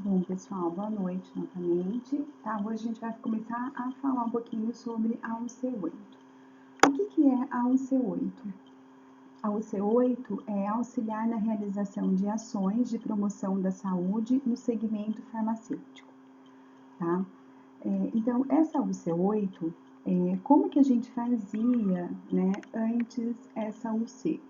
Bom, pessoal, boa noite novamente. Tá? Hoje a gente vai começar a falar um pouquinho sobre a UC8. O que é a UC8? A UC8 é auxiliar na realização de ações de promoção da saúde no segmento farmacêutico. Tá? Então, essa UC8, como que a gente fazia, né, antes essa UC?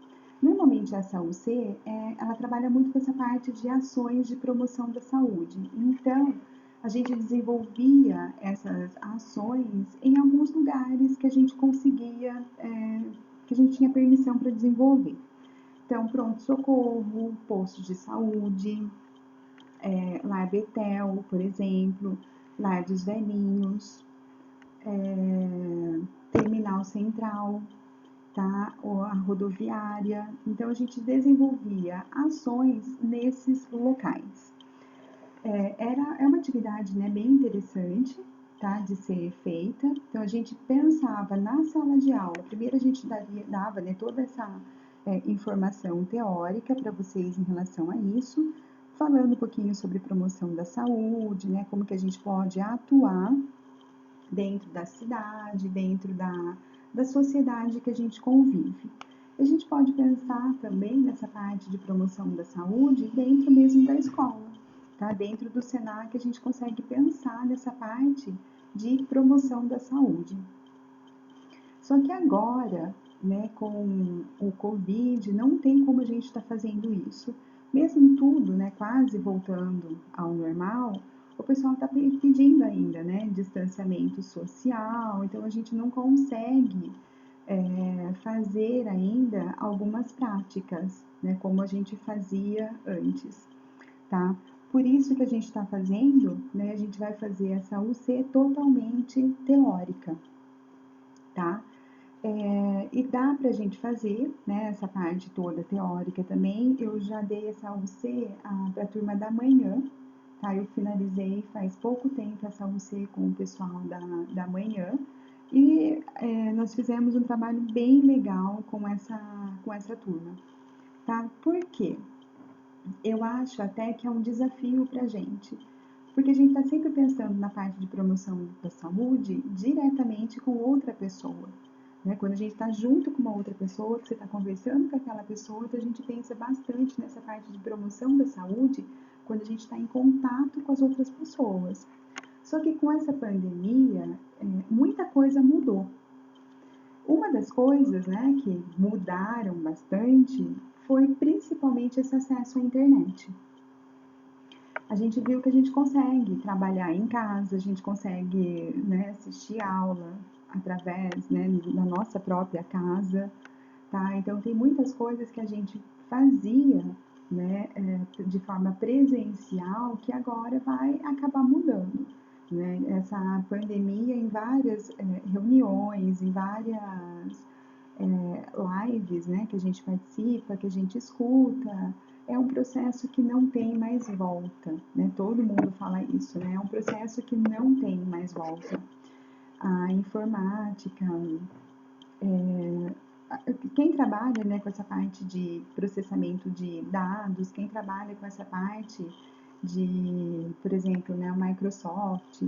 Normalmente essa UC, ela trabalha muito com essa parte de ações de promoção da saúde. Então, a gente desenvolvia essas ações em alguns lugares que a gente conseguia, que a gente tinha permissão para desenvolver. Então, pronto-socorro, postos de saúde, Lar Betel, por exemplo, Lar dos Velhinhos, Terminal Central, tá? Ou a rodoviária. Então, a gente desenvolvia ações nesses locais. É uma atividade, né, bem interessante, tá, de ser feita. Então, a gente pensava na sala de aula. Primeiro, a gente dava, né, toda essa informação teórica para vocês em relação a isso, falando um pouquinho sobre promoção da saúde, né, como que a gente pode atuar dentro da cidade, dentro da sociedade que a gente convive. A gente pode pensar também nessa parte de promoção da saúde dentro mesmo da escola, tá? Dentro do Senac a gente consegue pensar nessa parte de promoção da saúde. Só que agora, né, com o Covid, não tem como a gente estar fazendo isso. Mesmo tudo, né, quase voltando ao normal, o pessoal está pedindo ainda, né, distanciamento social, então a gente não consegue fazer ainda algumas práticas, né, como a gente fazia antes, tá? Por isso que a gente está fazendo, né, a gente vai fazer essa UC totalmente teórica, tá? E dá para a gente fazer, né, essa parte toda teórica também. Eu já dei essa UC para a turma da manhã, tá? Eu finalizei faz pouco tempo essa UC com o pessoal da manhã e nós fizemos um trabalho bem legal com essa turma, tá? Por quê? Eu acho até que é um desafio para a gente, porque a gente está sempre pensando na parte de promoção da saúde diretamente com outra pessoa. Né? Quando a gente está junto com uma outra pessoa, que você está conversando com aquela pessoa, então a gente pensa bastante nessa parte de promoção da saúde quando a gente está em contato com as outras pessoas. Só que com essa pandemia, muita coisa mudou. Uma das coisas, né, que mudaram bastante foi principalmente esse acesso à internet. A gente viu que a gente consegue trabalhar em casa, a gente consegue, né, assistir aula através, né, da nossa própria casa, tá? Então tem muitas coisas que a gente fazia, né, de forma presencial que agora vai acabar mudando, né? Essa pandemia em várias reuniões, em várias lives, né, que a gente participa, que a gente escuta, é um processo que não tem mais volta, né? Todo mundo fala isso, né? É um processo que não tem mais volta. A informática, quem trabalha, né, com essa parte de processamento de dados, quem trabalha com essa parte de, por exemplo, né, a Microsoft,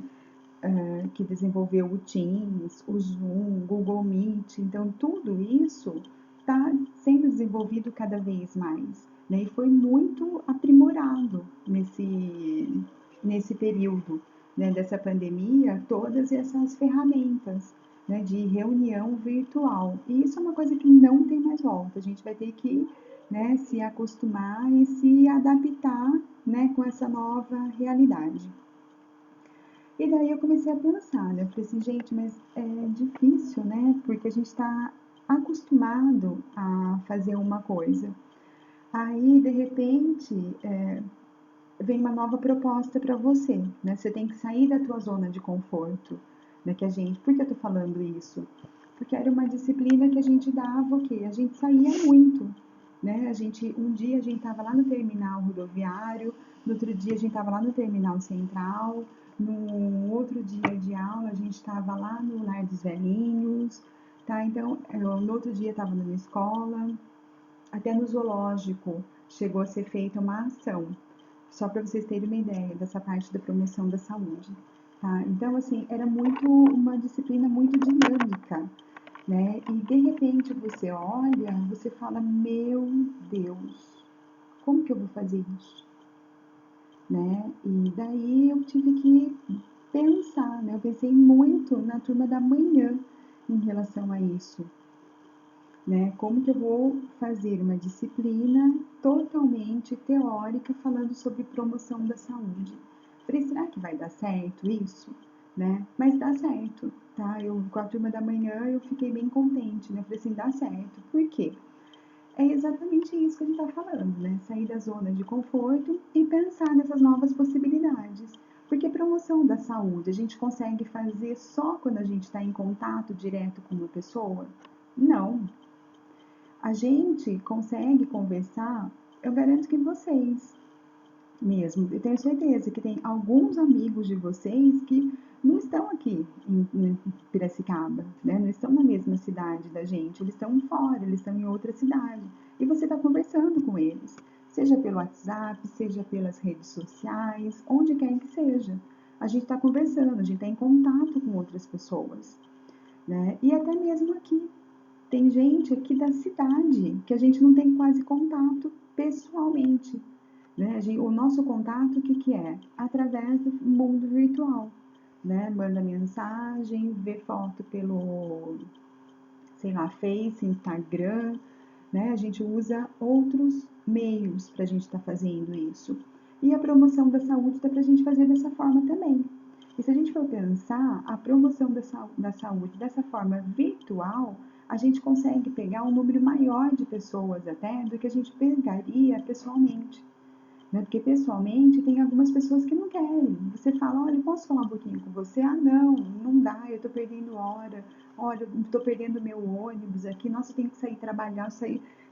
que desenvolveu o Teams, o Zoom, Google Meet, então tudo isso está sendo desenvolvido cada vez mais, né? E foi muito aprimorado nesse período, né, dessa pandemia, todas essas ferramentas, né, de reunião virtual. E isso é uma coisa que não tem mais volta. A gente vai ter que, né, se acostumar e se adaptar, né, com essa nova realidade. E daí eu comecei a pensar, né? Eu falei assim, gente, mas é difícil, né? Porque a gente está acostumado a fazer uma coisa. Aí, de repente, vem uma nova proposta para você, né? Você tem que sair da tua zona de conforto, né? Que a gente, por que eu tô falando isso? Porque era uma disciplina que a gente dava o quê? A gente saía muito, né? Um dia a gente estava lá no terminal rodoviário, no outro dia a gente estava lá no terminal central, no outro dia de aula a gente estava lá no Lar dos Velhinhos, tá? Então, no outro dia estava numa escola, até no zoológico chegou a ser feita uma ação, Só para vocês terem uma ideia dessa parte da promoção da saúde, tá? Então, assim, era muito uma disciplina muito dinâmica, né? E de repente você olha, você fala, meu Deus, como que eu vou fazer isso? Né? E daí eu tive que pensar, né? Eu pensei muito na turma da manhã em relação a isso, né? Como que eu vou fazer uma disciplina totalmente teórica falando sobre promoção da saúde? Falei, será que vai dar certo isso? Né? Mas dá certo, tá? Eu, com a turma da manhã, eu fiquei bem contente, né? Falei assim, dá certo. Por quê? É exatamente isso que a gente está falando, né? Sair da zona de conforto e pensar nessas novas possibilidades. Porque promoção da saúde a gente consegue fazer só quando a gente está em contato direto com uma pessoa? Não. A gente consegue conversar, eu garanto que vocês mesmo, eu tenho certeza que tem alguns amigos de vocês que não estão aqui em Piracicaba, né? Não estão na mesma cidade da gente, eles estão fora, eles estão em outra cidade. E você está conversando com eles, seja pelo WhatsApp, seja pelas redes sociais, onde quer que seja. A gente está conversando, a gente está em contato com outras pessoas, né? E até mesmo aqui, tem gente aqui da cidade que a gente não tem quase contato pessoalmente, né? O nosso contato, o que que é? Através do mundo virtual, né? Manda mensagem, vê foto pelo, sei lá, Face, Instagram, né? A gente usa outros meios para a gente estar fazendo isso. E a promoção da saúde dá para a gente fazer dessa forma também. E se a gente for pensar, a promoção da saúde dessa forma virtual, a gente consegue pegar um número maior de pessoas até do que a gente pegaria pessoalmente. Né? Porque pessoalmente tem algumas pessoas que não querem. Você fala, olha, posso falar um pouquinho com você? Ah, não, não dá, eu tô perdendo hora. Olha, eu tô perdendo meu ônibus aqui. Nossa, eu tenho que sair trabalhar,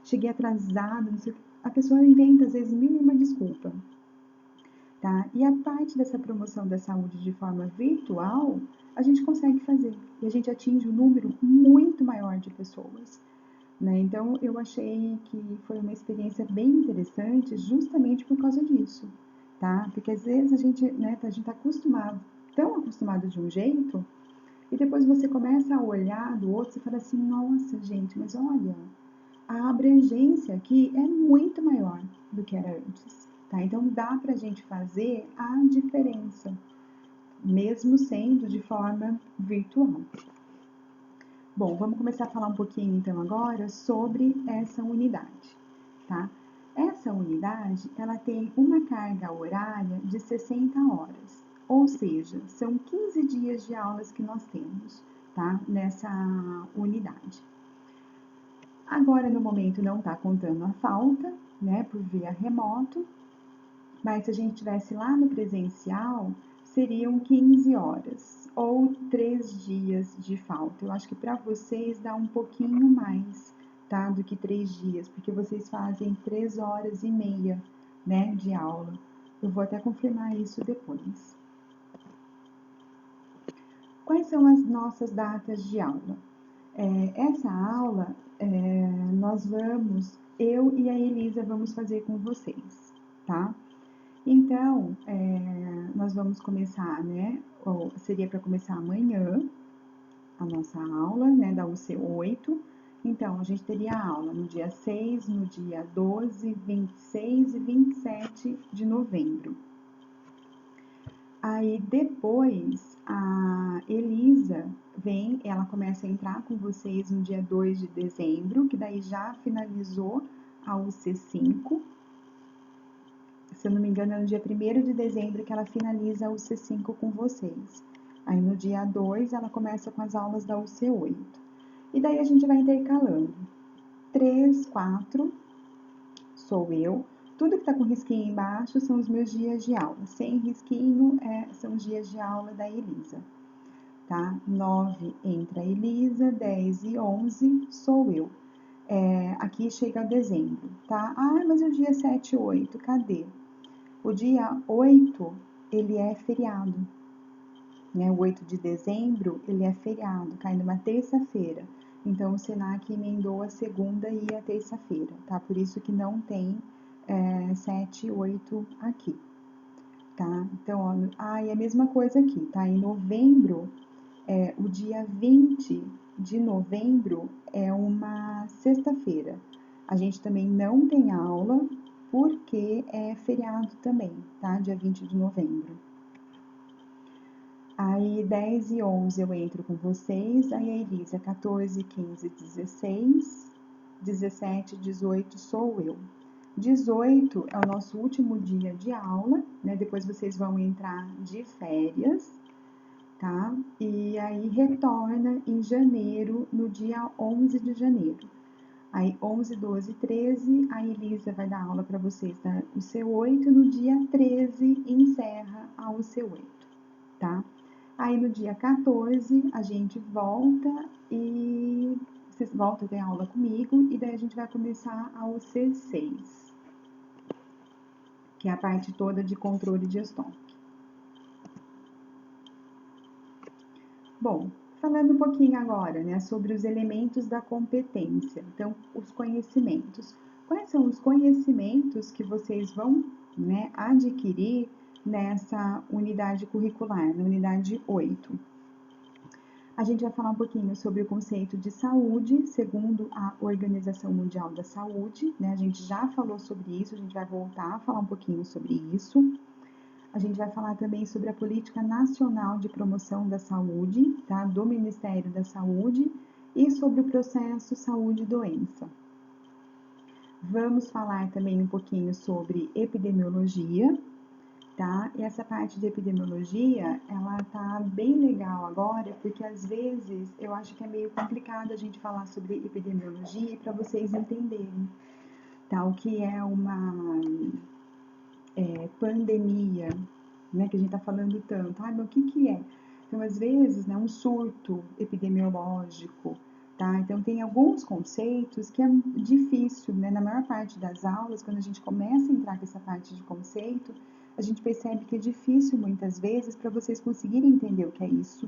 cheguei atrasado, não sei o que. A pessoa inventa, às vezes, mil e uma desculpa. Tá? E a parte dessa promoção da saúde de forma virtual, a gente consegue fazer. E a gente atinge um número muito maior de pessoas. Né? Então, eu achei que foi uma experiência bem interessante justamente por causa disso, tá? Porque às vezes a gente tá acostumado, tão acostumado de um jeito, e depois você começa a olhar do outro e fala assim, nossa, gente, mas olha, a abrangência aqui é muito maior do que era antes, tá? Então, dá pra gente fazer a diferença, mesmo sendo de forma virtual. Bom, vamos começar a falar um pouquinho então agora sobre essa unidade, tá? Essa unidade, ela tem uma carga horária de 60 horas, ou seja, são 15 dias de aulas que nós temos, tá? Nessa unidade. Agora, no momento, não está contando a falta, né, por via remoto, mas se a gente tivesse lá no presencial, seriam 15 horas ou 3 dias de falta. Eu acho que para vocês dá um pouquinho mais, tá, do que 3 dias, porque vocês fazem 3 horas e meia, né, de aula. Eu vou até confirmar isso depois. Quais são as nossas datas de aula? Essa aula, eu e a Elisa vamos fazer com vocês, tá? Então, nós vamos começar, né? Ou seria para começar amanhã a nossa aula, né? Da UC8. Então, a gente teria a aula no dia 6, no dia 12, 26 e 27 de novembro. Aí depois a Elisa vem, ela começa a entrar com vocês no dia 2 de dezembro, que daí já finalizou a UC5. Se eu não me engano, é no dia 1º de dezembro que ela finaliza a UC5 com vocês. Aí no dia 2 ela começa com as aulas da UC8. E daí a gente vai intercalando. 3, 4 sou eu. Tudo que tá com risquinho embaixo são os meus dias de aula. Sem risquinho são os dias de aula da Elisa. Tá? 9 entra a Elisa, 10 e 11 sou eu. Aqui chega dezembro, tá? Ah, mas o dia 7 e 8, cadê? O dia 8, ele é feriado, né? O 8 de dezembro, ele é feriado, cai numa terça-feira. Então, o Senac emendou a segunda e a terça-feira, tá? Por isso que não tem 7, 8 aqui, tá? Então, ó, e a mesma coisa aqui, tá? Em novembro, o dia 20 de novembro é uma sexta-feira. A gente também não tem aula, porque é feriado também, tá? Dia 20 de novembro. Aí 10 e 11 eu entro com vocês, aí a Elisa 14, 15, 16, 17, 18 sou eu. 18 é o nosso último dia de aula, né? Depois vocês vão entrar de férias, tá? E aí retorna em janeiro, no dia 11 de janeiro. Aí 11, 12, 13, a Elisa vai dar aula para vocês o C8, no dia 13 encerra a UC8, tá? Aí no dia 14 a gente volta e vocês voltam a ter aula comigo e daí a gente vai começar a UC6, que é a parte toda de controle de estoque. Bom, falando um pouquinho agora, né, sobre os elementos da competência. Então, os conhecimentos. Quais são os conhecimentos que vocês vão, né, adquirir nessa unidade curricular, na unidade 8? A gente vai falar um pouquinho sobre o conceito de saúde, segundo a Organização Mundial da Saúde, né? A gente já falou sobre isso, a gente vai voltar a falar um pouquinho sobre isso. A gente vai falar também sobre a Política Nacional de Promoção da Saúde, tá? Do Ministério da Saúde, e sobre o processo saúde e doença. Vamos falar também um pouquinho sobre epidemiologia, tá? E essa parte de epidemiologia, ela tá bem legal agora, porque às vezes eu acho que é meio complicado a gente falar sobre epidemiologia para vocês entenderem, tá? O que é uma pandemia, né? Que a gente tá falando tanto. Mas o que é? Então, às vezes, né, um surto epidemiológico, tá? Então, tem alguns conceitos que é difícil, né? Na maior parte das aulas, quando a gente começa a entrar com essa parte de conceito, a gente percebe que é difícil muitas vezes para vocês conseguirem entender o que é isso.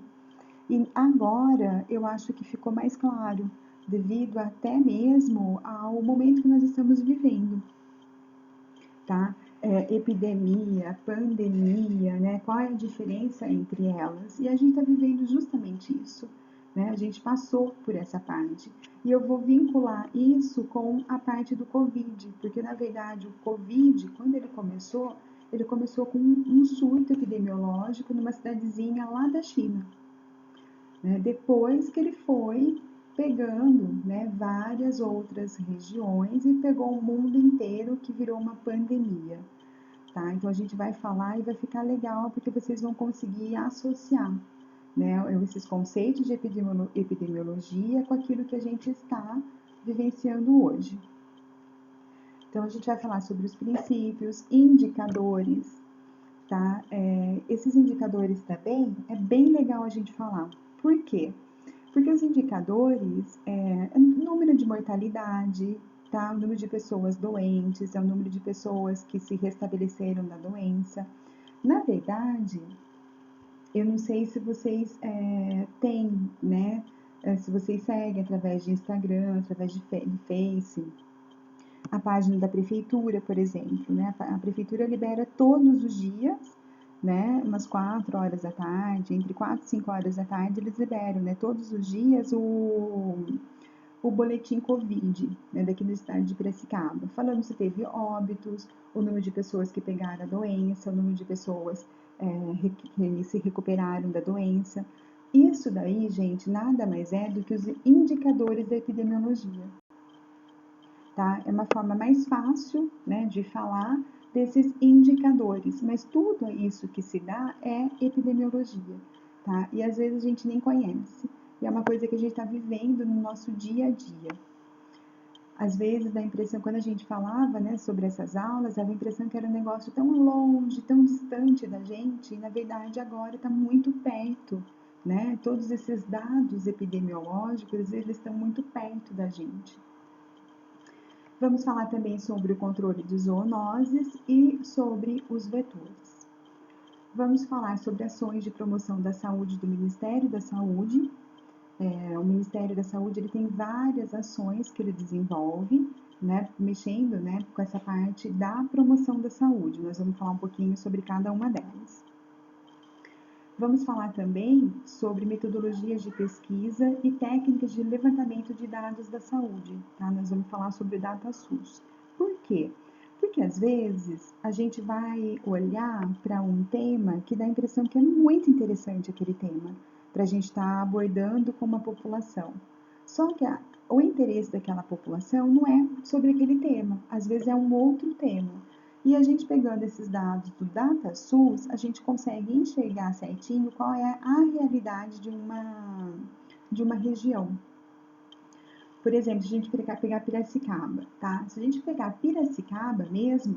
E agora eu acho que ficou mais claro, devido até mesmo ao momento que nós estamos vivendo, tá? Epidemia, pandemia, né? Qual é a diferença entre elas? E a gente está vivendo justamente isso, né? A gente passou por essa parte. E eu vou vincular isso com a parte do Covid, porque na verdade o Covid, quando ele começou com um surto epidemiológico numa cidadezinha lá da China, né? Depois que ele foi pegando, né, várias outras regiões e pegou o mundo inteiro, que virou uma pandemia, tá? Então a gente vai falar e vai ficar legal porque vocês vão conseguir associar, né, esses conceitos de epidemiologia com aquilo que a gente está vivenciando hoje. Então a gente vai falar sobre os princípios, indicadores, tá? Esses indicadores também é bem legal a gente falar. Por quê? Porque os indicadores é o número de mortalidade, tá? O número de pessoas doentes, é o número de pessoas que se restabeleceram da doença. Na verdade, eu não sei se vocês têm, né? Se vocês seguem através de Instagram, através de Face, a página da prefeitura, por exemplo, né? A prefeitura libera todos os dias, né? Umas 4 horas da tarde, entre 4 e 5 horas da tarde, eles liberam, né? Todos os dias o boletim Covid, né? Daqui do estado de Piracicaba, falando se teve óbitos, o número de pessoas que pegaram a doença, o número de pessoas que se recuperaram da doença. Isso daí, gente, nada mais é do que os indicadores da epidemiologia. Tá? É uma forma mais fácil, né, de falar desses indicadores, mas tudo isso que se dá é epidemiologia, tá? E às vezes a gente nem conhece, e é uma coisa que a gente está vivendo no nosso dia a dia. Às vezes dá a impressão, quando a gente falava, né, sobre essas aulas, dava a impressão que era um negócio tão longe, tão distante da gente, e na verdade agora está muito perto, né? Todos esses dados epidemiológicos, eles estão muito perto da gente. Vamos falar também sobre o controle de zoonoses e sobre os vetores. Vamos falar sobre ações de promoção da saúde do Ministério da Saúde, O Ministério da Saúde ele tem várias ações que ele desenvolve, né, mexendo, né, com essa parte da promoção da saúde. Nós vamos falar um pouquinho sobre cada uma delas. Vamos falar também sobre metodologias de pesquisa e técnicas de levantamento de dados da saúde, tá? Nós vamos falar sobre o DataSUS. Por quê? Porque às vezes a gente vai olhar para um tema que dá a impressão que é muito interessante aquele tema, para a gente estar abordando com uma população. Só que o interesse daquela população não é sobre aquele tema, às vezes é um outro tema. E a gente pegando esses dados do DataSUS, a gente consegue enxergar certinho qual é a realidade de uma região. Por exemplo, se a gente pegar Piracicaba, tá? Se a gente pegar Piracicaba mesmo,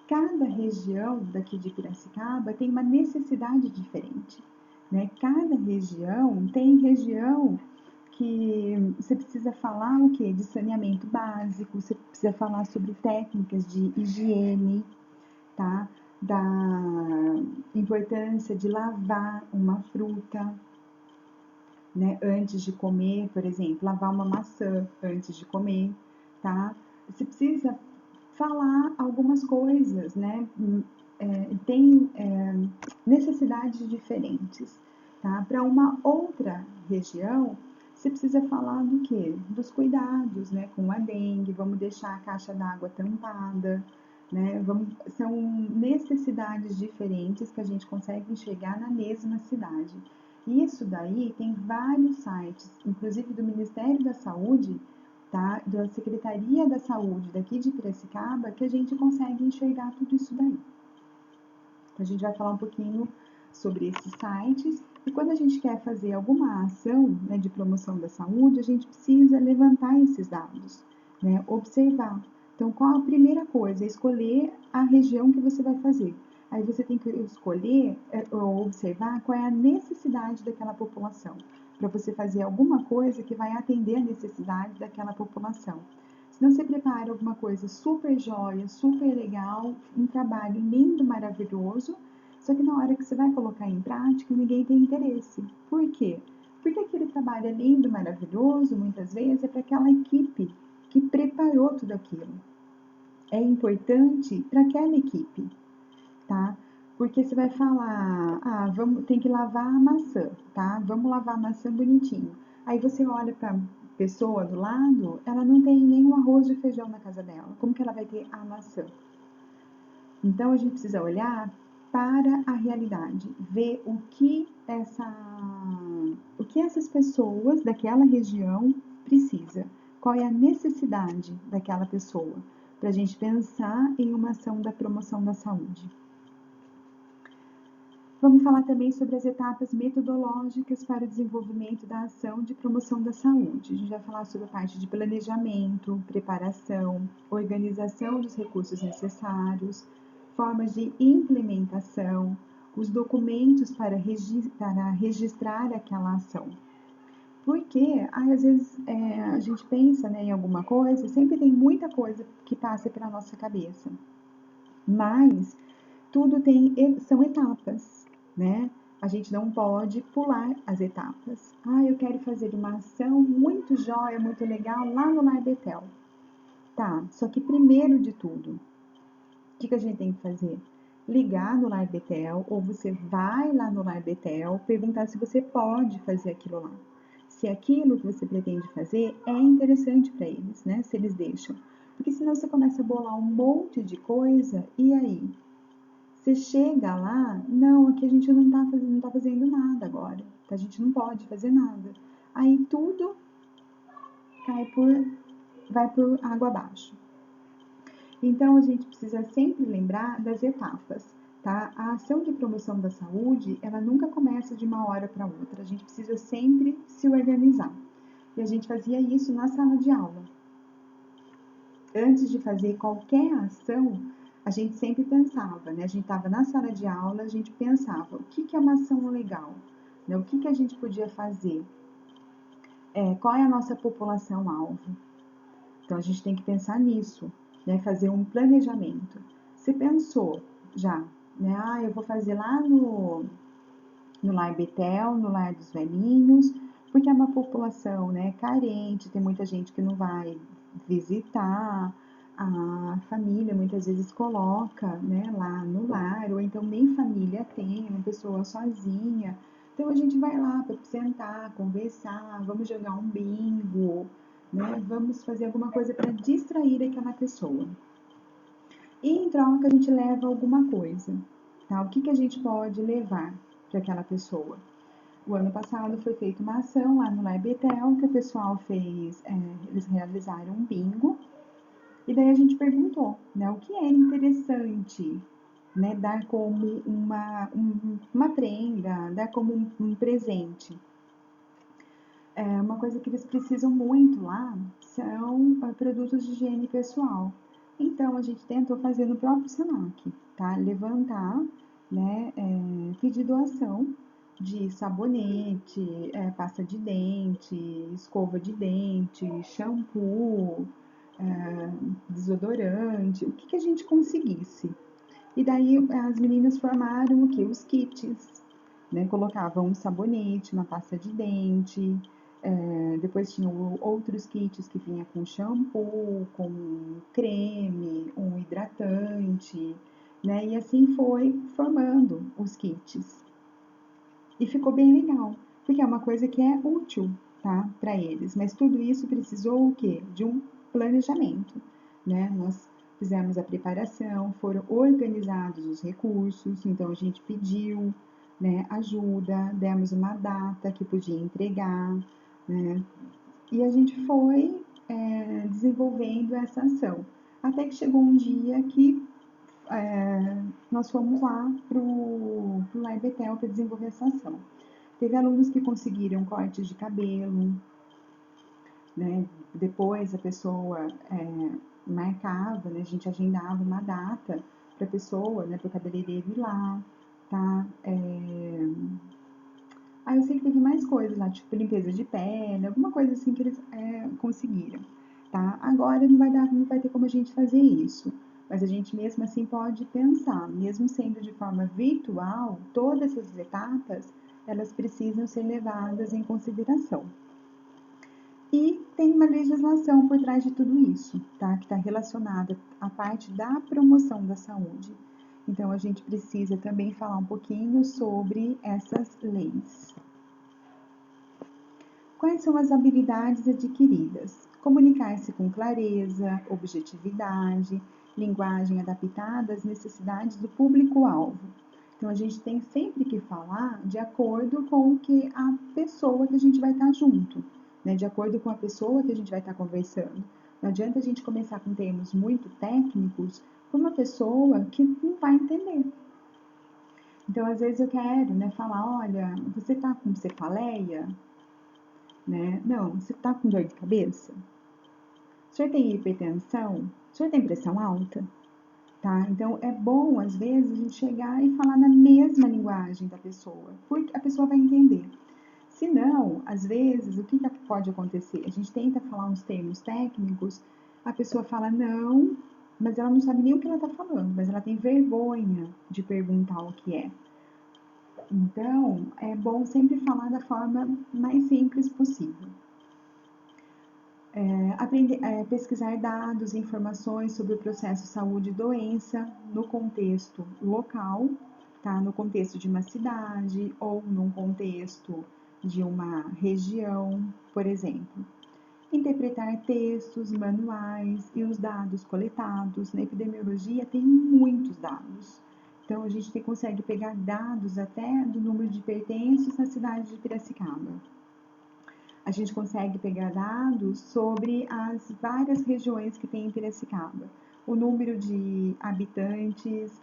cada região daqui de Piracicaba tem uma necessidade diferente, né? Cada região tem região que você precisa falar o quê? De saneamento básico, você precisa falar sobre técnicas de higiene, tá? Da importância de lavar uma fruta, né? Antes de comer, por exemplo, lavar uma maçã antes de comer, tá? Você precisa falar algumas coisas, né? Tem necessidades diferentes, tá? Para uma outra região, você precisa falar do quê? Dos cuidados, né? Com a dengue, vamos deixar a caixa d'água tampada, né? São necessidades diferentes que a gente consegue enxergar na mesma cidade. E isso daí tem vários sites, inclusive do Ministério da Saúde, tá? Da Secretaria da Saúde daqui de Piracicaba, que a gente consegue enxergar tudo isso daí. A gente vai falar um pouquinho sobre esses sites. E quando a gente quer fazer alguma ação, né, de promoção da saúde, a gente precisa levantar esses dados, né, observar. Então, qual a primeira coisa? Escolher a região que você vai fazer. Aí você tem que escolher ou observar qual é a necessidade daquela população, para você fazer alguma coisa que vai atender a necessidade daquela população. Se não você prepara alguma coisa super jóia, super legal, um trabalho lindo, maravilhoso, só que na hora que você vai colocar em prática, ninguém tem interesse. Por quê? Porque aquele trabalho é lindo, maravilhoso, muitas vezes é para aquela equipe que preparou tudo aquilo. É importante para aquela equipe, tá? Porque você vai falar, tem que lavar a maçã, tá? Vamos lavar a maçã bonitinho. Aí você olha para a pessoa do lado, ela não tem nenhum arroz e feijão na casa dela. Como que ela vai ter a maçã? Então a gente precisa olhar para a realidade, ver o que essas pessoas daquela região precisa, qual é a necessidade daquela pessoa, para a gente pensar em uma ação da promoção da saúde. Vamos falar também sobre as etapas metodológicas para o desenvolvimento da ação de promoção da saúde. A gente vai falar sobre a parte de planejamento, preparação, organização dos recursos necessários, formas de implementação, os documentos para registrar aquela ação. Porque às vezes a gente pensa, né, em alguma coisa, sempre tem muita coisa que passa pela nossa cabeça. Mas tudo são etapas, né? A gente não pode pular as etapas. Eu quero fazer uma ação muito jóia, muito legal lá no Lar Betel. Tá, só que primeiro de tudo, o que a gente tem que fazer? Ligar no Lar Betel, ou você vai lá no Lar Betel, perguntar se você pode fazer aquilo lá. Se aquilo que você pretende fazer é interessante para eles, né? Se eles deixam. Porque senão você começa a bolar um monte de coisa, e aí? Você chega lá, não, aqui a gente não tá fazendo nada agora, a gente não pode fazer nada. Aí tudo vai por água abaixo. Então a gente precisa sempre lembrar das etapas, tá? A ação de promoção da saúde, ela nunca começa de uma hora para outra, a gente precisa sempre se organizar. E a gente fazia isso na sala de aula. Antes de fazer qualquer ação, a gente sempre pensava, né? A gente estava na sala de aula, a gente pensava, o que é uma ação legal? Né? O que a gente podia fazer? Qual é a nossa população-alvo? Então, a gente tem que pensar nisso, né? Fazer um planejamento. Você pensou já, né? Eu vou fazer lá no Lar Betel, no Lar dos Velhinhos, porque é uma população, né, carente, tem muita gente que não vai visitar, a família muitas vezes coloca, né, lá no lar, ou então nem família tem, uma pessoa sozinha. Então a gente vai lá para sentar, conversar, vamos jogar um bingo, né, vamos fazer alguma coisa para distrair aquela pessoa. E em troca a gente leva alguma coisa, tá? O que que a gente pode levar para aquela pessoa? O ano passado foi feita uma ação lá no Lar Betel, que o pessoal fez, eles realizaram um bingo, e daí a gente perguntou, né, o que é interessante, né, dar como uma prenda, dar como um presente. Uma coisa que eles precisam muito lá são produtos de higiene pessoal. Então a gente tentou fazer no próprio Senac, tá? Levantar, né, pedir doação de sabonete, pasta de dente, escova de dente, shampoo, desodorante, o que, que a gente conseguisse. E daí as meninas formaram o que? Os kits, né? Colocavam um sabonete, uma pasta de dente, depois tinham outros kits que vinha com shampoo, com creme, um hidratante, né? E assim foi formando os kits. E ficou bem legal, porque é uma coisa que é útil, tá, para eles. Mas tudo isso precisou o quê? De um planejamento, né? Nós fizemos a preparação, foram organizados os recursos, então a gente pediu, né, ajuda, demos uma data que podia entregar, né? E a gente foi desenvolvendo essa ação. Até que chegou um dia que nós fomos lá pro Lar Betel para desenvolver essa ação. Teve alunos que conseguiram cortes de cabelo, né? Depois a pessoa marcava, né? A gente agendava uma data para a pessoa, né? Para o cabeleireiro ir lá, tá? Aí eu sei que teve mais coisas lá, tipo limpeza de pele, alguma coisa assim que eles conseguiram, tá? Agora não vai ter como a gente fazer isso, mas a gente mesmo assim pode pensar, mesmo sendo de forma virtual, todas essas etapas elas precisam ser levadas em consideração. E tem uma legislação por trás de tudo isso, tá? Que está relacionada à parte da promoção da saúde. Então, a gente precisa também falar um pouquinho sobre essas leis. Quais são as habilidades adquiridas? Comunicar-se com clareza, objetividade, linguagem adaptada às necessidades do público-alvo. Então, a gente tem sempre que falar de acordo com o que a pessoa que a gente vai estar junto, né? De acordo com a pessoa que a gente vai estar conversando. Não adianta a gente começar com termos muito técnicos para uma pessoa que não vai entender. Então, às vezes eu quero, né, falar, olha, você está com cefaleia? Né? Não, você está com dor de cabeça? O senhor tem hipertensão? O senhor tem pressão alta? Tá? Então, é bom, às vezes, a gente chegar e falar na mesma linguagem da pessoa, porque a pessoa vai entender. Se não, às vezes, o que pode acontecer? A gente tenta falar uns termos técnicos, a pessoa fala não, mas ela não sabe nem o que ela está falando, mas ela tem vergonha de perguntar o que é. Então, é bom sempre falar da forma mais simples possível. Pesquisar dados e informações sobre o processo saúde e doença no contexto local, tá? No contexto de uma cidade ou num contexto de uma região, por exemplo. Interpretar textos, manuais e os dados coletados. Na epidemiologia tem muitos dados. Então a gente consegue pegar dados até do número de pertences na cidade de Piracicaba. A gente consegue pegar dados sobre as várias regiões que tem em Piracicaba. O número de habitantes,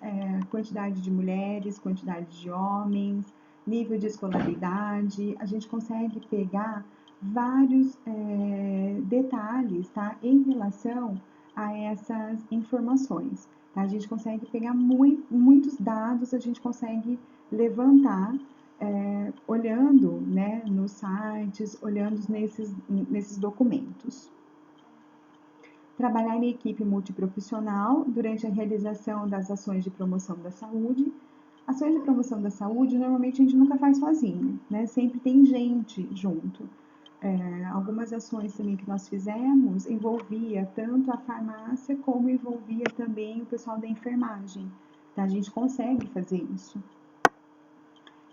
quantidade de mulheres, quantidade de homens, nível de escolaridade. A gente consegue pegar vários detalhes, tá, em relação a essas informações. Tá? A gente consegue pegar muitos dados, a gente consegue levantar olhando, né, nos sites, olhando nesses documentos. Trabalhar em equipe multiprofissional durante a realização das ações de promoção da saúde. Ações de promoção da saúde, normalmente a gente nunca faz sozinho, né? Sempre tem gente junto. Algumas ações também que nós fizemos envolvia tanto a farmácia como envolvia também o pessoal da enfermagem. Tá? A gente consegue fazer isso.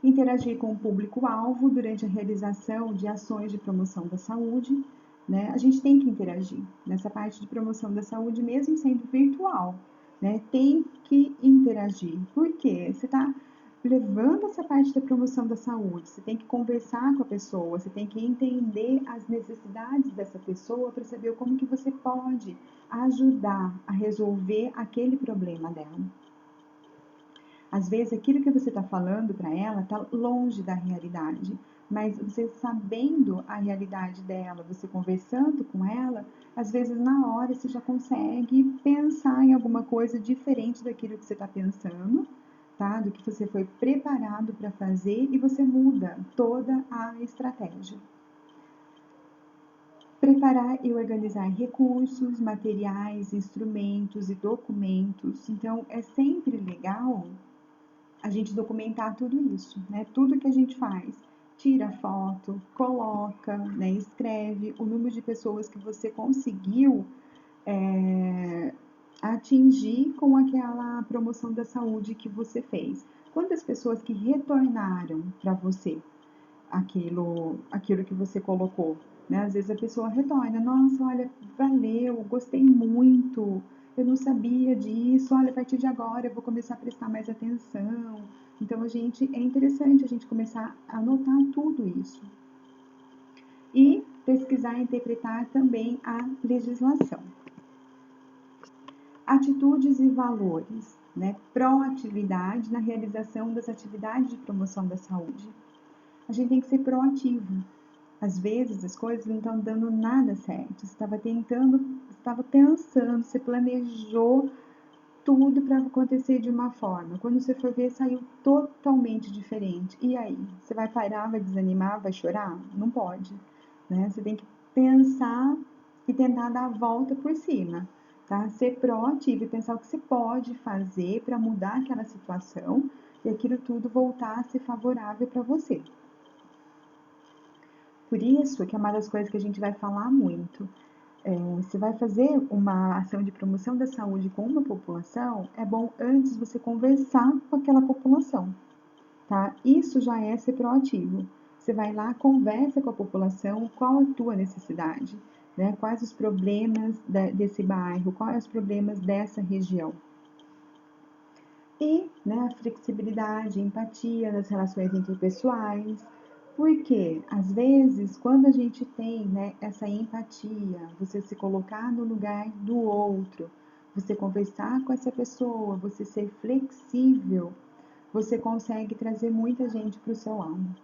Interagir com o público-alvo durante a realização de ações de promoção da saúde, né? A gente tem que interagir nessa parte de promoção da saúde, mesmo sendo virtual, né? Tem que interagir. Por quê? Você está levando essa parte da promoção da saúde, você tem que conversar com a pessoa, você tem que entender as necessidades dessa pessoa para saber como que você pode ajudar a resolver aquele problema dela. Às vezes, aquilo que você está falando para ela está longe da realidade, mas você sabendo a realidade dela, você conversando com ela, às vezes na hora você já consegue pensar em alguma coisa diferente daquilo que você está pensando, tá? Do que você foi preparado para fazer e você muda toda a estratégia. Preparar e organizar recursos, materiais, instrumentos e documentos. Então, é sempre legal a gente documentar tudo isso, né? Tudo que a gente faz. Tira foto, coloca, né? Escreve o número de pessoas que você conseguiu atingir com aquela promoção da saúde que você fez. Quantas pessoas que retornaram para você aquilo que você colocou, né? Às vezes a pessoa retorna, nossa, olha, valeu, gostei muito, eu não sabia disso, olha, a partir de agora eu vou começar a prestar mais atenção. Então é interessante a gente começar a anotar tudo isso. E pesquisar e interpretar também a legislação. Atitudes e valores, né? Proatividade na realização das atividades de promoção da saúde. A gente tem que ser proativo. Às vezes as coisas não estão dando nada certo. Você estava pensando, você planejou tudo para acontecer de uma forma. Quando você for ver, saiu totalmente diferente. E aí? Você vai parar, vai desanimar, vai chorar? Não pode. Né? Você tem que pensar e tentar dar a volta por cima. Tá? Ser proativo e pensar o que você pode fazer para mudar aquela situação e aquilo tudo voltar a ser favorável para você. Por isso que é uma das coisas que a gente vai falar muito. Se vai fazer uma ação de promoção da saúde com uma população, é bom antes você conversar com aquela população, tá? Isso já é ser proativo. Você vai lá, conversa com a população, qual a tua necessidade, né? Quais os problemas desse bairro, quais os problemas dessa região. E, né, a flexibilidade, empatia nas relações interpessoais, porque às vezes quando a gente tem, né, essa empatia, você se colocar no lugar do outro, você conversar com essa pessoa, você ser flexível, você consegue trazer muita gente para o seu lado.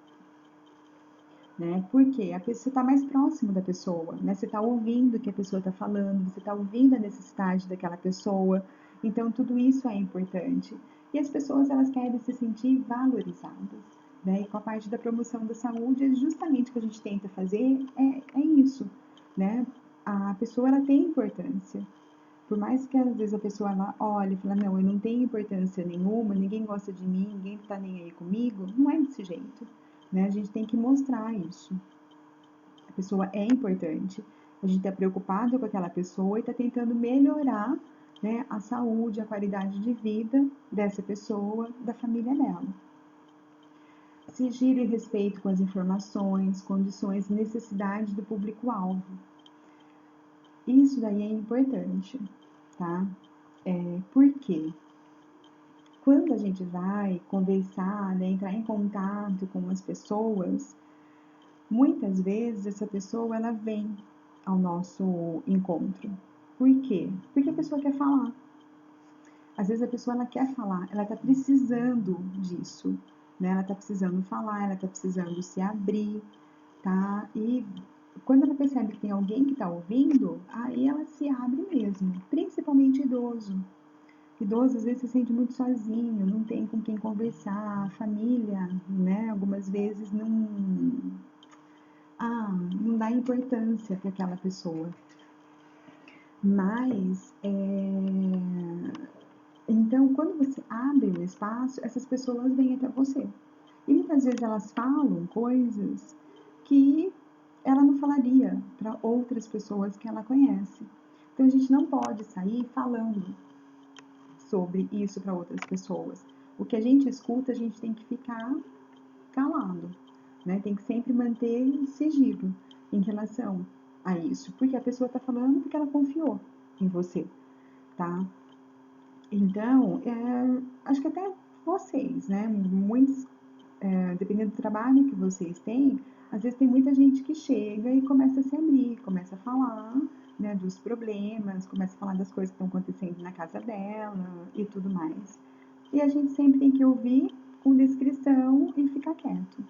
Né? Porque a pessoa está mais próximo da pessoa, né? Você está ouvindo o que a pessoa está falando, você está ouvindo a necessidade daquela pessoa. Então tudo isso é importante. E as pessoas elas querem se sentir valorizadas. Né? E com a parte da promoção da saúde, é justamente o que a gente tenta fazer é isso. Né? A pessoa ela tem importância. Por mais que às vezes a pessoa ela olhe e fala, não, eu não tenho importância nenhuma, ninguém gosta de mim, ninguém está nem aí comigo, não é desse jeito. Né? A gente tem que mostrar isso. A pessoa é importante. A gente está preocupado com aquela pessoa e está tentando melhorar, né, a saúde, a qualidade de vida dessa pessoa, da família dela. Sigilo e respeito com as informações, condições e necessidades do público-alvo. Isso daí é importante, tá? Por quê? Quando a gente vai conversar, né, entrar em contato com as pessoas, muitas vezes essa pessoa ela vem ao nosso encontro. Por quê? Porque a pessoa quer falar. Às vezes a pessoa ela quer falar, ela está precisando disso, né? Ela está precisando falar, ela está precisando se abrir, tá? E quando ela percebe que tem alguém que está ouvindo, aí ela se abre mesmo, principalmente idoso. Idoso às vezes se sente muito sozinho, não tem com quem conversar, a família, né? Algumas vezes não dá importância para aquela pessoa. Mas Então, quando você abre um espaço, essas pessoas vêm até você. E muitas vezes elas falam coisas que ela não falaria para outras pessoas que ela conhece. Então, a gente não pode sair falando sobre isso para outras pessoas. O que a gente escuta, a gente tem que ficar calado, né? Tem que sempre manter sigilo em relação a isso, porque a pessoa está falando porque ela confiou em você, tá? Então, acho que até vocês, né? Muitos, dependendo do trabalho que vocês têm, às vezes tem muita gente que chega e começa a se abrir, começa a falar, né, dos problemas, começa a falar das coisas que estão acontecendo na casa dela e tudo mais. E a gente sempre tem que ouvir com descrição e ficar quieto.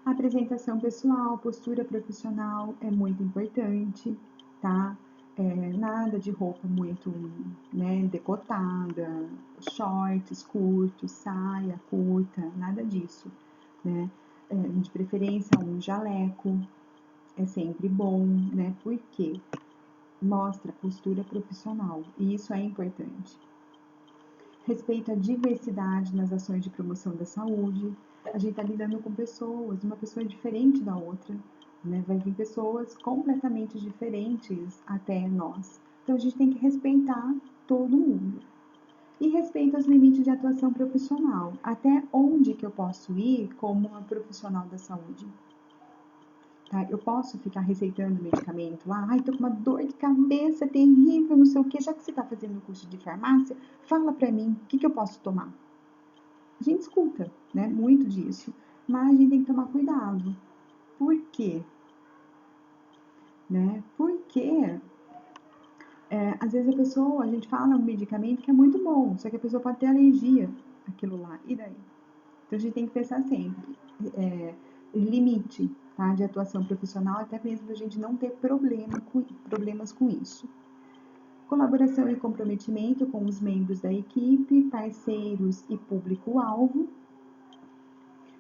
Apresentação pessoal, postura profissional é muito importante, tá? Nada de roupa muito, né, decotada, shorts curtos, saia curta, nada disso, né? De preferência um jaleco é sempre bom, né? Porque mostra postura profissional e isso é importante. Respeito à diversidade nas ações de promoção da saúde. A gente está lidando com pessoas, uma pessoa é diferente da outra, né? Vai vir pessoas completamente diferentes até nós. Então a gente tem que respeitar todo mundo. E respeito aos limites de atuação profissional. Até onde que eu posso ir como uma profissional da saúde? Tá? Eu posso ficar receitando medicamento lá, ai, tô com uma dor de cabeça terrível, não sei o que, já que você tá fazendo o curso de farmácia, fala pra mim, o que eu posso tomar? A gente escuta, né, muito disso, mas a gente tem que tomar cuidado. Por quê? Né? Porque às vezes a gente fala um medicamento que é muito bom, só que a pessoa pode ter alergia àquilo lá, e daí? Então a gente tem que pensar sempre, limite, tá, de atuação profissional, até mesmo para a gente não ter problemas com isso. Colaboração e comprometimento com os membros da equipe, parceiros e público-alvo,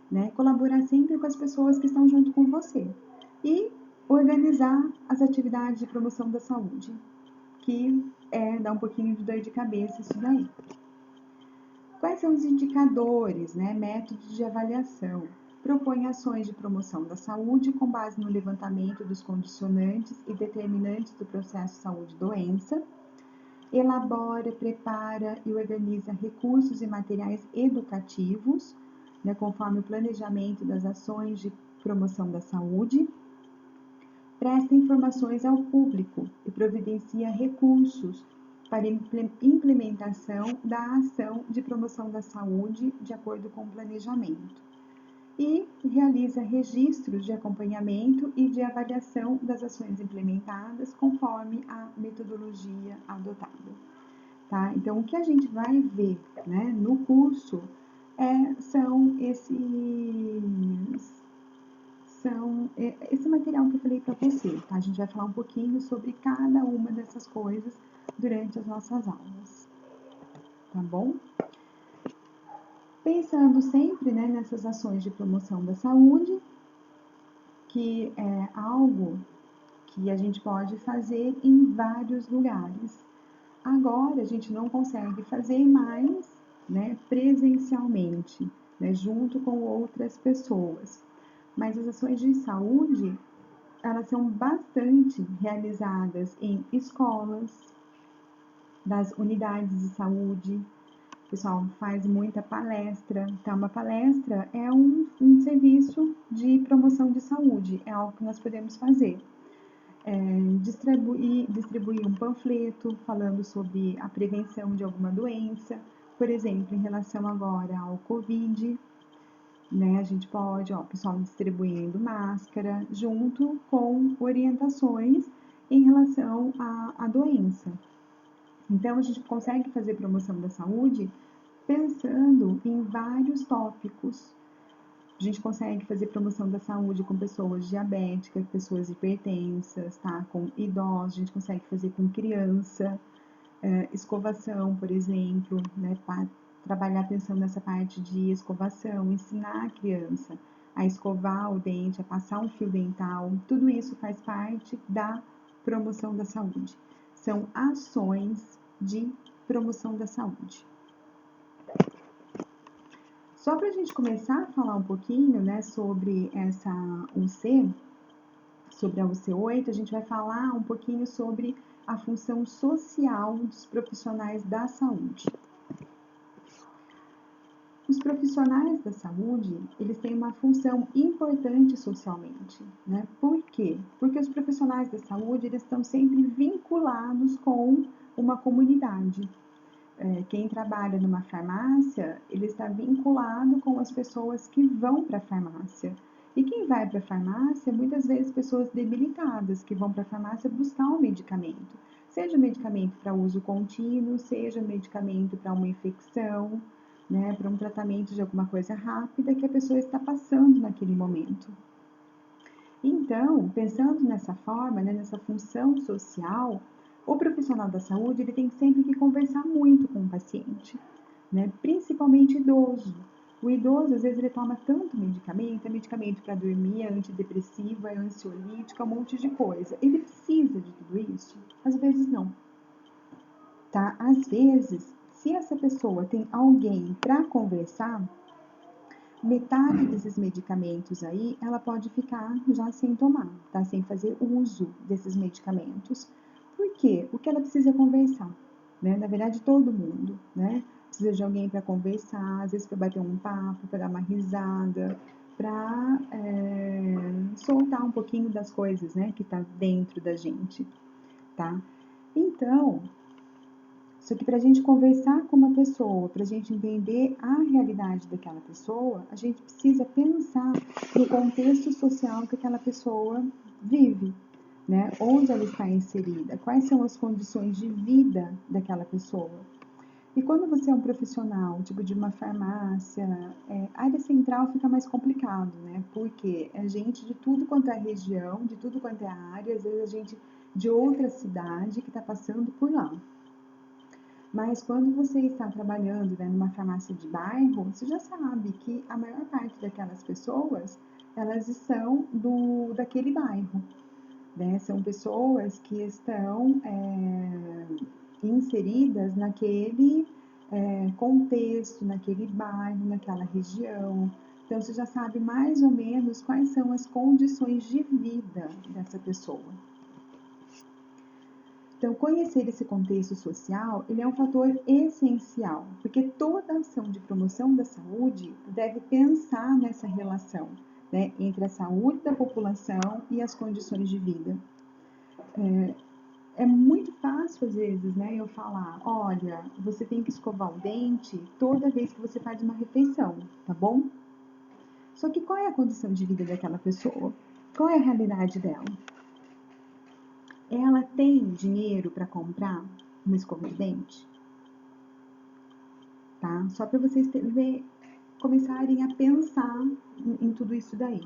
né? Colaborar sempre com as pessoas que estão junto com você. E organizar as atividades de promoção da saúde, que dá um pouquinho de dor de cabeça isso daí. Quais são os indicadores, né, métodos de avaliação? Propõe ações de promoção da saúde com base no levantamento dos condicionantes e determinantes do processo saúde-doença. Elabora, prepara e organiza recursos e materiais educativos, né, conforme o planejamento das ações de promoção da saúde. Presta informações ao público e providencia recursos para implementação da ação de promoção da saúde de acordo com o planejamento. E realiza registros de acompanhamento e de avaliação das ações implementadas conforme a metodologia adotada. Tá? Então, o que a gente vai ver, né, no curso são esse material que eu falei para você, tá? A gente vai falar um pouquinho sobre cada uma dessas coisas durante as nossas aulas, tá bom? Pensando sempre, né, nessas ações de promoção da saúde, que é algo que a gente pode fazer em vários lugares. Agora a gente não consegue fazer mais, né, presencialmente, né, junto com outras pessoas. Mas as ações de saúde, elas são bastante realizadas em escolas, das unidades de saúde. O pessoal faz muita palestra. Então, uma palestra é um serviço de promoção de saúde, é algo que nós podemos fazer. Distribuir um panfleto falando sobre a prevenção de alguma doença, por exemplo, em relação agora ao Covid, né? A gente pode, o pessoal distribuindo máscara, junto com orientações em relação à doença. Então, a gente consegue fazer promoção da saúde pensando em vários tópicos. A gente consegue fazer promoção da saúde com pessoas diabéticas, pessoas hipertensas, tá? Com idosos, a gente consegue fazer com criança, escovação, por exemplo, né? Trabalhar pensando nessa parte de escovação, ensinar a criança a escovar o dente, a passar um fio dental, tudo isso faz parte da promoção da saúde. São ações de promoção da saúde. Só para a gente começar a falar um pouquinho, né, sobre essa UC, sobre a UC8, a gente vai falar um pouquinho sobre a função social dos profissionais da saúde. Os profissionais da saúde, eles têm uma função importante socialmente, né? Por quê? Porque os profissionais da saúde, eles estão sempre vinculados com uma comunidade. Quem trabalha numa farmácia, ele está vinculado com as pessoas que vão para a farmácia. E quem vai para a farmácia, muitas vezes pessoas debilitadas, que vão para a farmácia buscar um medicamento. Seja medicamento para uso contínuo, seja medicamento para uma infecção, né, para um tratamento de alguma coisa rápida que a pessoa está passando naquele momento. Então, pensando nessa forma, né, nessa função social, o profissional da saúde ele tem sempre que conversar muito com o paciente, né, principalmente idoso. O idoso, às vezes, ele toma tanto medicamento, é medicamento para dormir, é antidepressivo, é ansiolítico, é um monte de coisa. Ele precisa de tudo isso? Às vezes não. Tá? Às vezes, se essa pessoa tem alguém para conversar, metade desses medicamentos aí, ela pode ficar já sem tomar, tá? Sem fazer uso desses medicamentos. Por quê? Porque ela precisa conversar, né? Na verdade, todo mundo, né? Precisa de alguém para conversar, às vezes para bater um papo, para dar uma risada, para soltar um pouquinho das coisas, né? Que tá dentro da gente, tá? Então, só que para a gente conversar com uma pessoa, para a gente entender a realidade daquela pessoa, a gente precisa pensar no contexto social que aquela pessoa vive, né? Onde ela está inserida, quais são as condições de vida daquela pessoa. E quando você é um profissional, tipo de uma farmácia, área central fica mais complicado, né? Porque é gente de tudo quanto é região, de tudo quanto é área, às vezes a gente de outra cidade que está passando por lá. Mas quando você está trabalhando, né, numa farmácia de bairro, você já sabe que a maior parte daquelas pessoas, elas são daquele bairro, né? São pessoas que estão inseridas naquele contexto, naquele bairro, naquela região. Então, você já sabe mais ou menos quais são as condições de vida dessa pessoa. Então, conhecer esse contexto social, ele é um fator essencial, porque toda ação de promoção da saúde deve pensar nessa relação, né, entre a saúde da população e as condições de vida. É muito fácil, às vezes, né, eu falar, olha, você tem que escovar o dente toda vez que você faz uma refeição, tá bom? Só que qual é a condição de vida daquela pessoa? Qual é a realidade dela? Ela tem dinheiro para comprar uma escova de dente? Tá? Só para vocês começarem a pensar em tudo isso daí.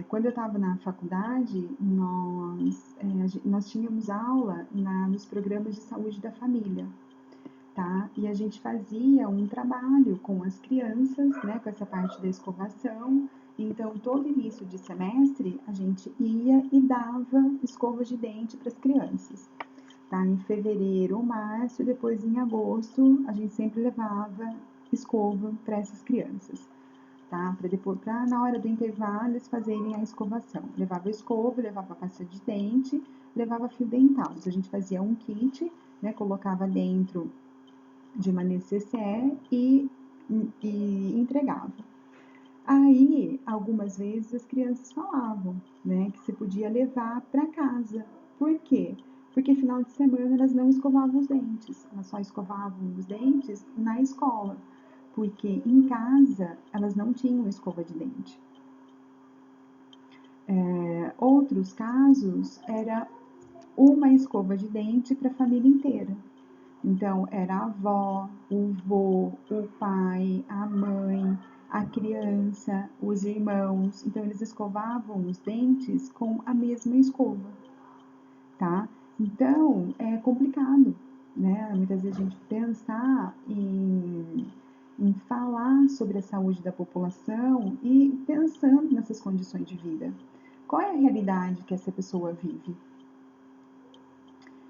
Quando eu estava na faculdade, nós tínhamos aula nos programas de saúde da família, tá? E a gente fazia um trabalho com as crianças, né, com essa parte da escovação. Então, todo início de semestre, a gente ia e dava escovas de dente para as crianças. Tá? Em fevereiro ou março, depois em agosto, a gente sempre levava escova para essas crianças, tá? Para na hora do intervalo eles fazerem a escovação. Levava escova, levava pasta de dente, levava fio dental. Então, a gente fazia um kit, né? Colocava dentro de uma necessaire e entregava. Aí, algumas vezes as crianças falavam, né, que se podia levar para casa. Por quê? Porque final de semana elas não escovavam os dentes, elas só escovavam os dentes na escola, porque em casa elas não tinham escova de dente. Outros casos era uma escova de dente para a família inteira. Então, era a avó, o vô, o pai, a mãe, a criança, os irmãos. Então, eles escovavam os dentes com a mesma escova, tá? Então, é complicado, né? Muitas vezes a gente pensar em falar sobre a saúde da população e pensando nessas condições de vida. Qual é a realidade que essa pessoa vive?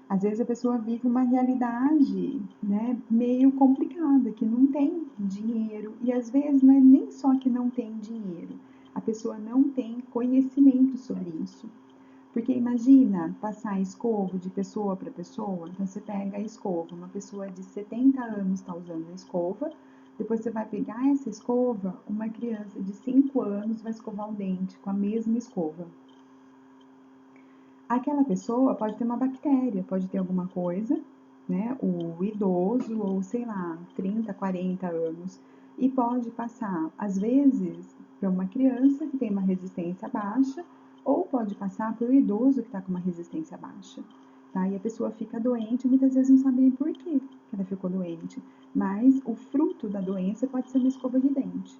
Às vezes a pessoa vive uma realidade, né, meio complicada, que não tem dinheiro, e às vezes não é nem só que não tem dinheiro, a pessoa não tem conhecimento sobre isso. Porque imagina passar escova de pessoa para pessoa, então você pega a escova, uma pessoa de 70 anos está usando a escova, depois você vai pegar essa escova, uma criança de 5 anos vai escovar o dente com a mesma escova. Aquela pessoa pode ter uma bactéria, pode ter alguma coisa, né? O idoso, ou sei lá, 30, 40 anos, e pode passar, às vezes, para uma criança que tem uma resistência baixa, ou pode passar para o idoso que está com uma resistência baixa. Tá? E a pessoa fica doente, muitas vezes não sabe nem por que ela ficou doente, mas o fruto da doença pode ser uma escova de dente.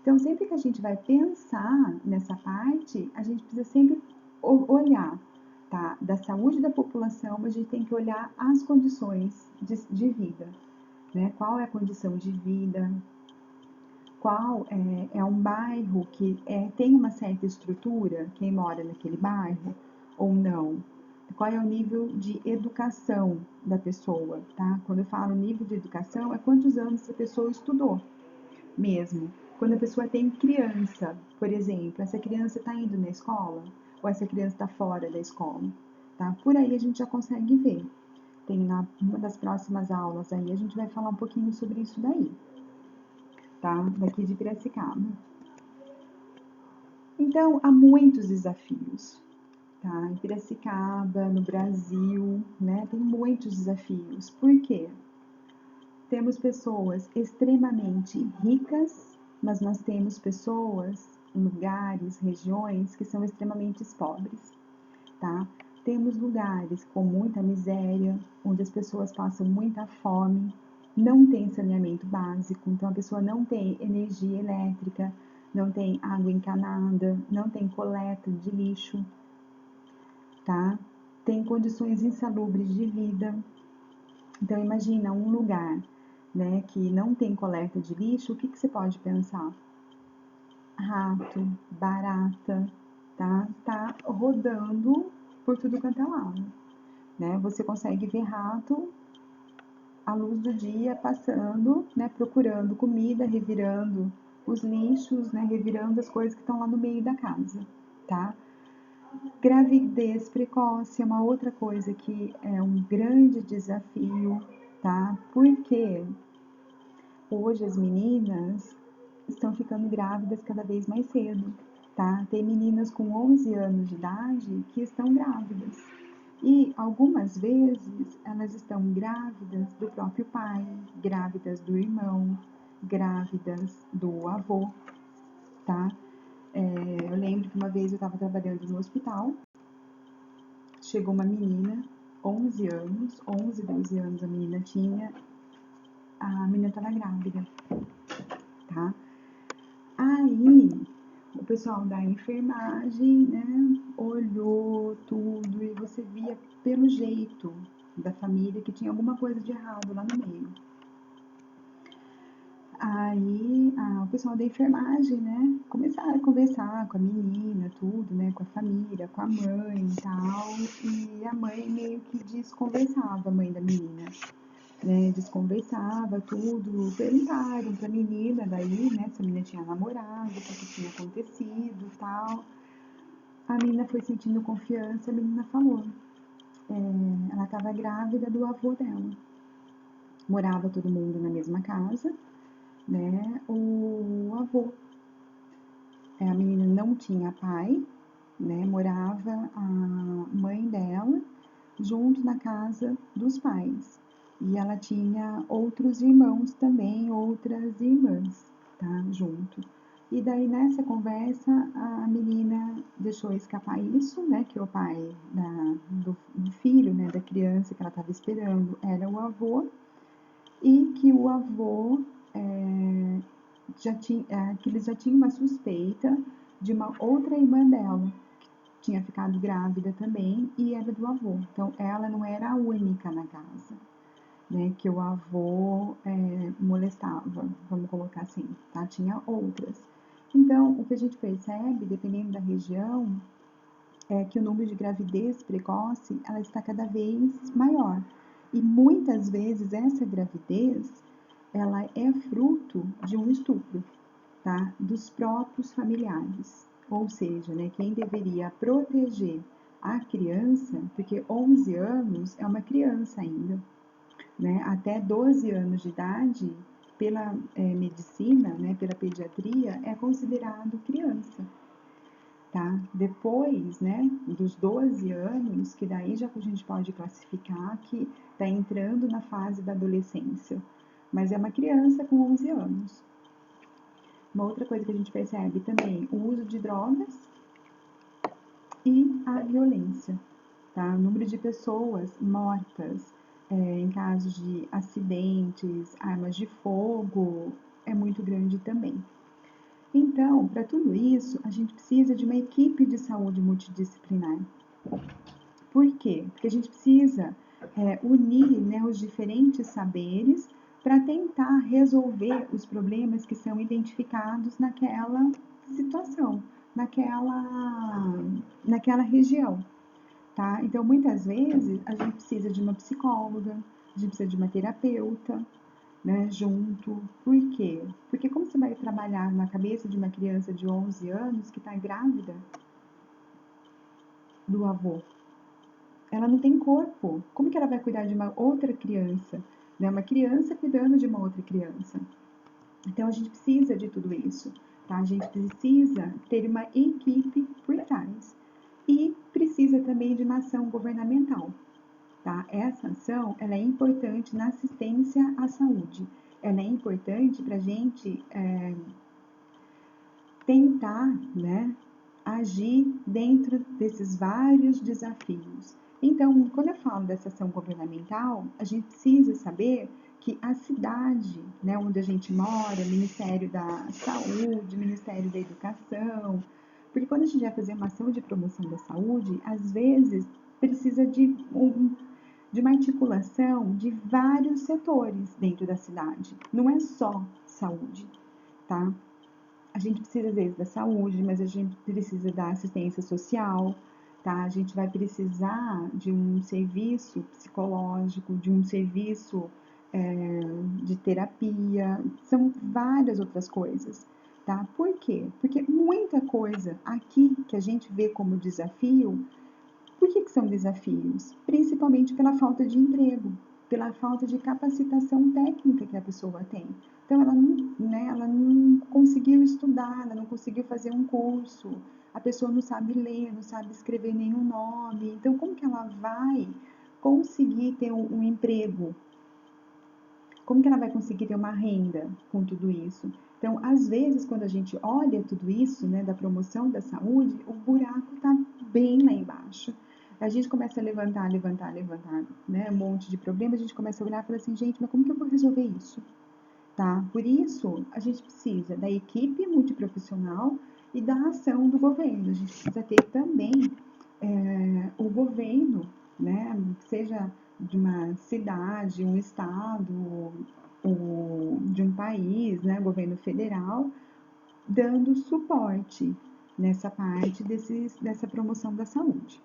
Então, sempre que a gente vai pensar nessa parte, a gente precisa sempre olhar, tá? Da saúde da população, mas a gente tem que olhar as condições de vida, né? Qual é a condição de vida, qual é um bairro que tem uma certa estrutura, quem mora naquele bairro, ou não. Qual é o nível de educação da pessoa, tá? Quando eu falo nível de educação, é quantos anos essa pessoa estudou mesmo. Quando a pessoa tem criança, por exemplo, essa criança está indo na escola ou essa criança está fora da escola, tá? Por aí a gente já consegue ver. Tem uma das próximas aulas aí, a gente vai falar um pouquinho sobre isso daí, tá? Daqui de Piracicaba. Então, há muitos desafios, tá? Em Piracicaba, no Brasil, né? Tem muitos desafios. Por quê? Temos pessoas extremamente ricas, mas nós temos pessoas, lugares, regiões que são extremamente pobres, tá? Temos lugares com muita miséria, onde as pessoas passam muita fome, não tem saneamento básico, então a pessoa não tem energia elétrica, não tem água encanada, não tem coleta de lixo, tá? Tem condições insalubres de vida. Então imagina um lugar, né, que não tem coleta de lixo, o que você pode pensar? Rato, barata, tá rodando por tudo quanto é lado, né? Você consegue ver rato à luz do dia passando, né, procurando comida, revirando os lixos, né, revirando as coisas que estão lá no meio da casa, tá? Gravidez precoce é uma outra coisa que é um grande desafio, tá? Porque hoje as meninas estão ficando grávidas cada vez mais cedo, tá? Tem meninas com 11 anos de idade que estão grávidas. E algumas vezes elas estão grávidas do próprio pai, grávidas do irmão, grávidas do avô, tá? Eu lembro que uma vez eu estava trabalhando no hospital, chegou uma menina, 11 anos, 11, 12 anos a menina tinha, a menina estava grávida, tá? Aí, o pessoal da enfermagem, né, olhou tudo e você via pelo jeito da família que tinha alguma coisa de errado lá no meio. Aí, o pessoal da enfermagem, né, começaram a conversar com a menina, tudo, né, com a família, com a mãe e tal, e a mãe meio que desconversava, a mãe da menina, né, desconversava tudo, perguntaram pra menina daí, né, se a menina tinha namorado, o que tinha acontecido e tal. A menina foi sentindo confiança, a menina falou. Ela estava grávida do avô dela. Morava todo mundo na mesma casa, né, o avô. A menina não tinha pai, né, morava a mãe dela junto na casa dos pais. E ela tinha outros irmãos também, outras irmãs, tá? Junto. E daí nessa conversa a menina deixou escapar isso, né? Que o pai do filho, né? Da criança que ela estava esperando era o avô e que o avô que eles já tinham uma suspeita de uma outra irmã dela que tinha ficado grávida também e era do avô. Então ela não era a única na casa, né, que o avô molestava, vamos colocar assim, tá? Tinha outras. Então, o que a gente percebe, dependendo da região, é que o número de gravidez precoce, ela está cada vez maior. E muitas vezes essa gravidez, ela é fruto de um estupro, tá? Dos próprios familiares. Ou seja, né, quem deveria proteger a criança, porque 11 anos é uma criança ainda, né? Até 12 anos de idade, pela medicina, né, pela pediatria, é considerado criança. Tá? Depois, né, dos 12 anos, que daí já a gente pode classificar que está entrando na fase da adolescência, mas é uma criança com 11 anos. Uma outra coisa que a gente percebe também, o uso de drogas e a violência, tá? O número de pessoas mortas em casos de acidentes, armas de fogo, é muito grande também. Então, para tudo isso, a gente precisa de uma equipe de saúde multidisciplinar. Por quê? Porque a gente precisa unir, né, os diferentes saberes para tentar resolver os problemas que são identificados naquela situação, naquela região. Tá? Então, muitas vezes, a gente precisa de uma psicóloga, a gente precisa de uma terapeuta, né, junto. Por quê? Porque como você vai trabalhar na cabeça de uma criança de 11 anos que está grávida do avô? Ela não tem corpo. Como que ela vai cuidar de uma outra criança? Né? Uma criança cuidando de uma outra criança. Então, a gente precisa de tudo isso. Tá? A gente precisa ter uma equipe por trás. E precisa também de uma ação governamental. Tá? Essa ação ela é importante na assistência à saúde. Ela é importante para a gente tentar, né, agir dentro desses vários desafios. Então, quando eu falo dessa ação governamental, a gente precisa saber que a cidade, né, onde a gente mora, Ministério da Saúde, Ministério da Educação, porque quando a gente vai fazer uma ação de promoção da saúde, às vezes precisa de uma articulação de vários setores dentro da cidade. Não é só saúde, tá? A gente precisa, às vezes, da saúde, mas a gente precisa da assistência social, tá? A gente vai precisar de um serviço psicológico, de um serviço de terapia, são várias outras coisas, tá? Por quê? Porque muita coisa aqui que a gente vê como desafio, por que são desafios? Principalmente pela falta de emprego, pela falta de capacitação técnica que a pessoa tem. Então, ela não conseguiu estudar, ela não conseguiu fazer um curso, a pessoa não sabe ler, não sabe escrever nenhum nome. Então, como que ela vai conseguir ter um emprego? Como que ela vai conseguir ter uma renda com tudo isso? Então, às vezes, quando a gente olha tudo isso, né, da promoção da saúde, o buraco está bem lá embaixo. A gente começa a levantar, né, um monte de problemas, a gente começa a olhar e falar assim, gente, mas como que eu vou resolver isso? Tá? Por isso, a gente precisa da equipe multiprofissional e da ação do governo. A gente precisa ter também o governo, né, seja de uma cidade, um estado, ou de um país, né, governo federal, dando suporte nessa parte dessa promoção da saúde.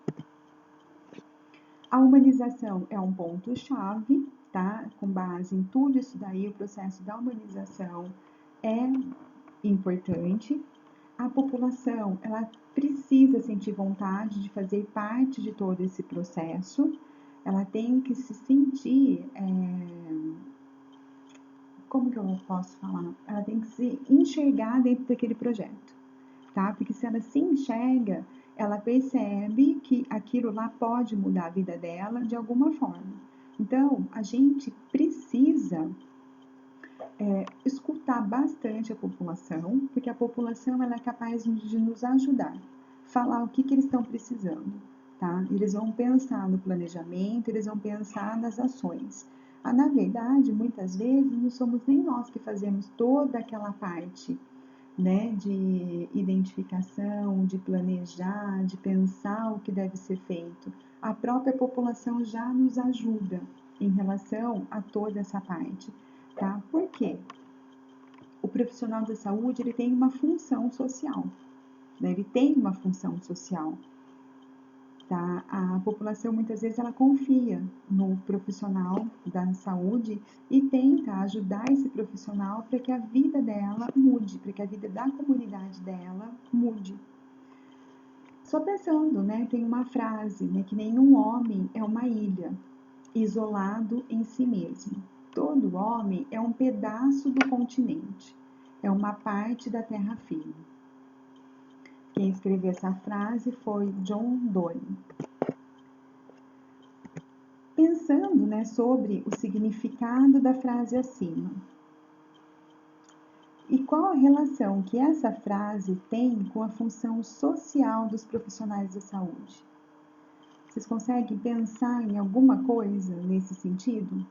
A humanização é um ponto-chave, tá? Com base em tudo isso daí, o processo da humanização é importante. A população, ela precisa sentir vontade de fazer parte de todo esse processo. Ela tem que se sentir, como que eu posso falar? Ela tem que se enxergar dentro daquele projeto, tá? Porque se ela se enxerga, ela percebe que aquilo lá pode mudar a vida dela de alguma forma. Então, a gente precisa escutar bastante a população, porque a população ela é capaz de nos ajudar, falar o que eles estão precisando, tá? Eles vão pensar no planejamento, eles vão pensar nas ações. Na verdade, muitas vezes, não somos nem nós que fazemos toda aquela parte, né, de identificação, de planejar, de pensar o que deve ser feito. A própria população já nos ajuda em relação a toda essa parte, tá? Por quê? O profissional da saúde, ele tem uma função social, né? Ele tem uma função social. tá? A população muitas vezes ela confia no profissional da saúde e tenta ajudar esse profissional para que a vida dela mude, para que a vida da comunidade dela mude. Só pensando, né? Tem uma frase, né? Que nenhum homem é uma ilha, isolado em si mesmo. Todo homem é um pedaço do continente, é uma parte da terra firme. Quem escreveu essa frase foi John Donne. Pensando, né, sobre o significado da frase acima e qual a relação que essa frase tem com a função social dos profissionais da saúde. Vocês conseguem pensar em alguma coisa nesse sentido?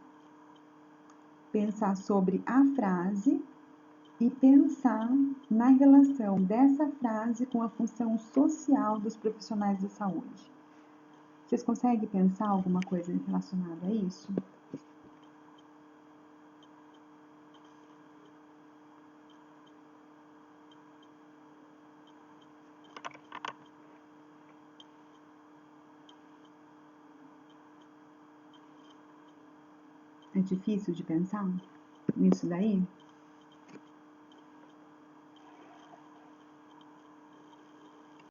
Pensar sobre a frase e pensar na relação dessa frase com a função social dos profissionais da saúde. Vocês conseguem pensar alguma coisa relacionada a isso? É difícil de pensar nisso daí?